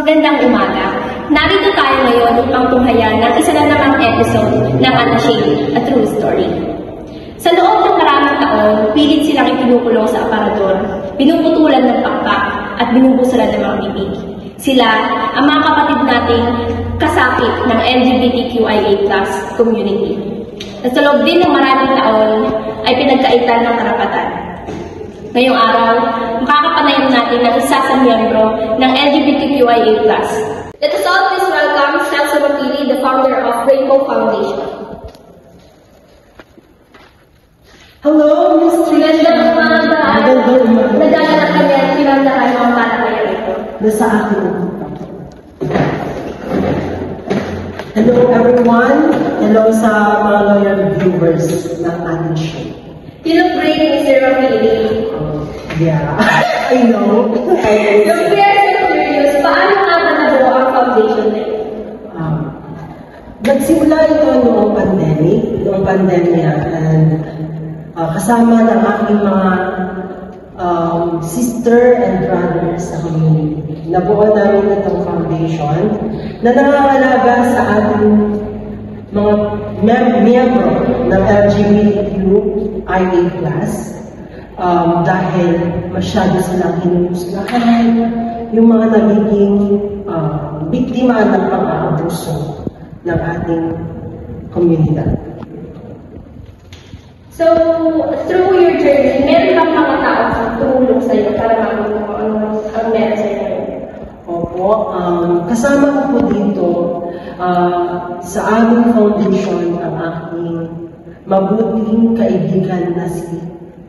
Magandang umaga. Narito tayo ngayon upang tunghayan ng isa na namang episode ng Unashamed, A True Story. Sa loob ng maraming taon, pilit silang ipinukulong sa aparador, pinuputulan ng pakpak at binubusalan ng mga bibig. Sila ang mga kapatid nating kasakit ng LGBTQIA+ community. At sa loob din ng maraming taon ay pinagkaitan ng karapatan. Ngayong araw, makakapanayan natin ng isa sa miyembro ng LGBTQIA+. Let us all please welcome Chef Sumakili, the founder of Rainbow Foundation. Hello, Ms. Tricia. Magandang umaga. Magandang umaga. Nadala kami at pinandahan mo ang patakaya ito. Nasa akin. Hello everyone. Hello sa mga loyal viewers ng ating show. You look great, Mr. Ramili. Yeah, I know. Yung curious, paano nga ba nabuo ang foundation na ito? Nagsimula ito noong pandemya, and kasama ng aking mga sister and brothers sa community. Nabuo namin itong foundation na nangangalaga sa ating mga miyembro ng LGBTQIA+, dahil masyado silang hinuhusgahan yung mga nagiging biktima ng pang-aabuso ng ating komunidad. So, through your journey, meron bang mga taong tumulong sa iyo para makuha mo ang meron sa iyo? Opo, kasama ko po dito sa aming foundation ang aking mabuting kaibigan na si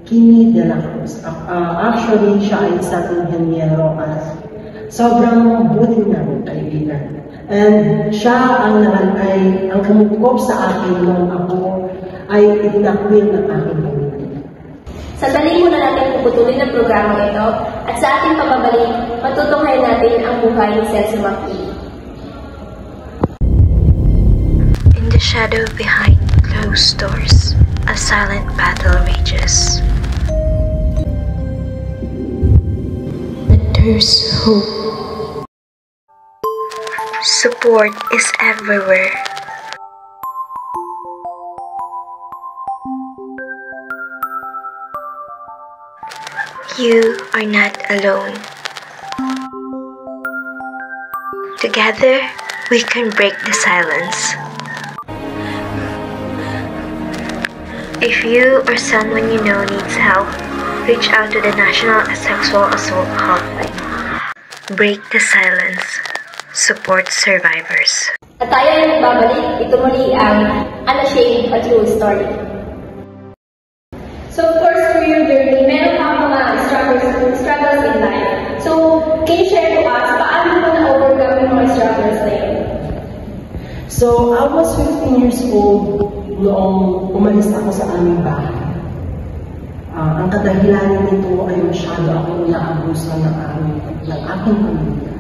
Kimi de la Cruz. Actually, siya ay isang inhenyero at sobrang mabuting namin kaibigan. And siya ang kumukop sa akin nung ako ay itinakwil ng aking pamilya. Sandali muna natin puputulin ang programa ito at sa ating pagbabalik, matutunghayan natin ang buhay ni Sel Sumakili. In the shadow behind closed doors, a silent battle rages. But there's hope. Support is everywhere. You are not alone. Together, we can break the silence. If you or someone you know needs help, reach out to the National Sexual Assault Hotline. Break the silence. Support survivors. At tayo ay nagbabalik, ito muli ang Unashamed, A True Story. So, of course, through your journey, meron ka mga struggles in life. So, can you share to us, paano mo na-overcome yung mga struggles na yun? So, I was 15 years old noong umalis ako sa aming bahay. Ang kadahilan nito ay masyado akong naabuso ng aking pamilya.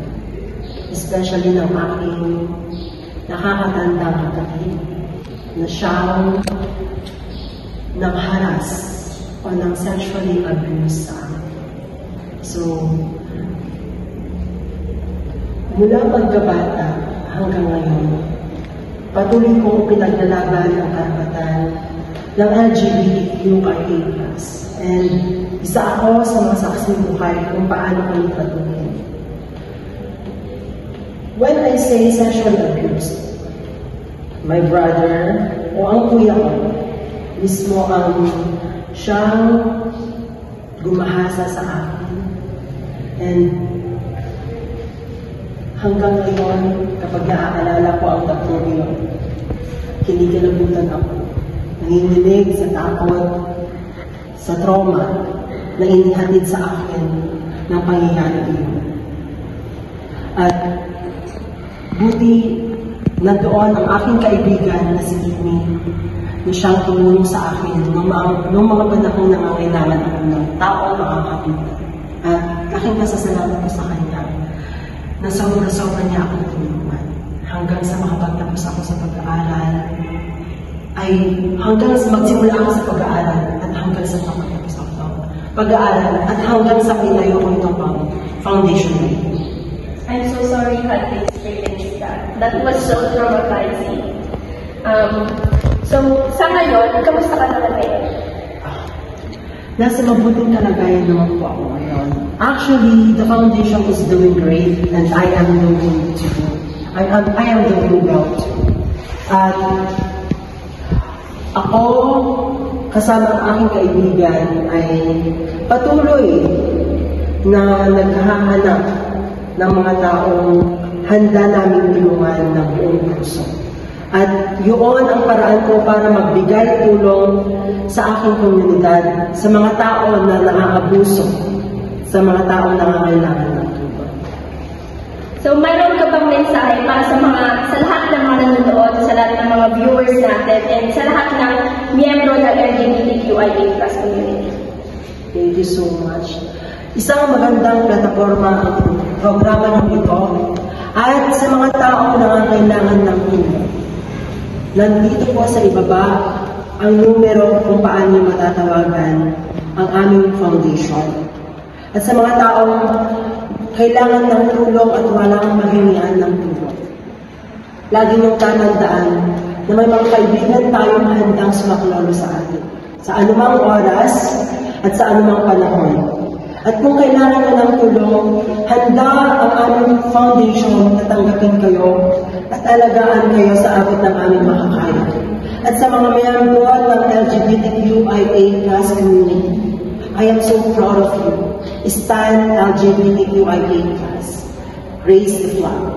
Especially ng aking nakakatandang kapatid na siyang nangharas o nang sexually abuse sa akin. So, mula pagkabata hanggang ngayon, patuloy kong pinaglalaban ang karapatan ng LGBTQIA+. And isa ako sa mga saksing buhay kung paano ko ipatuloy. When I say sexual abuse, my brother o ang kuya ko mismo ang siyang gumahasa sa akin. And hanggang ngayon, kapag naaalala ko ang tatlong iyon, kinikilabutan ako. Nanginginig sa takot, sa trauma na inihatid sa akin ng pangyayari iyon. At buti nandoon ang aking kaibigan na si Kimi na siyang tumulong sa akin noong mga panahong nangangailangan ako ng taong makakapit. At aking pasasalamat ko sa kanya na sobra-sobra niya akong tulungan. Hanggang sa makapagtapos ako sa pag-aaral, hanggang sa magsimula ako sa pag-aaral at hanggang sa makapagtapos ako pag-aaral at hanggang sa pinayo ko itong foundation na ito. I'm so sorry you had to experience that. That was so traumatizing. So, sa ngayon, kamusta ka naman ngayon? Nasa mabuting kalagayan naman po ako ngayon. Actually, the foundation is doing great and I am doing too. I am doing well too. At ako, kasama ang aking kaibigan ay patuloy na naghahanap ng mga taong handa naming tulungan ng buong puso. At yun ang paraan ko para magbigay tulong sa aking komunidad, sa mga tao na nakakabuso, sa mga tao na nangangailangan ng tulong. So, mayroon ka bang mensahe para sa lahat ng mga nanonood, sa lahat ng mga viewers natin, and sa lahat ng miyembro ng LGBTQIA+ community? Thank you so much. Isang magandang plataforma ang programa ng ito at sa mga tao na nangangailangan ng tulong. Nandito po sa ibaba ang numero kung paano matatawagan ang aming foundation. At sa mga taong kailangan ng tulong at walang mahingian ng tulong. Lagi niyong tatandaan na may mga kaibigan tayong handang sumaklolo sa atin, sa anumang oras at sa anumang panahon. At kung kailangan nyo ng tulong, handa ang aming foundation na tanggapin kayo at alagaan kayo sa abot ng aming makakaya. At sa mga miyembro ng LGBTQIA+ community, I am so proud of you. Stand LGBTQIA+. Raise the flag.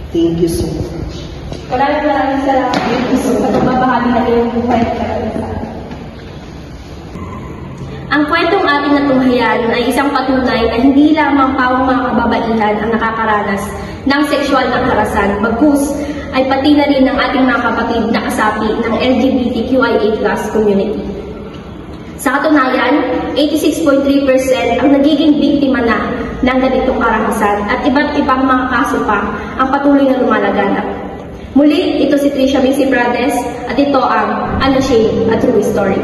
Thank you so much. Maraming salamat sa pagbabahagi na iyong buhay at karanasan. Ang kwentong ating natunghayan ay isang patunay na hindi lamang pawang mga kababaihan ang nakakaranas ng sexual na harasan, bagkus ay pati na rin ng ating mga kapatid na kasapi ng LGBTQIA+ community. Sa katunayan, 86.3% ang nagiging biktima na ng ganitong karahasan at iba't ibang mga kaso pa ang patuloy na lumalaganap. Muli, ito si Trisha Missy Prades at ito ang Unashamed, A True Story.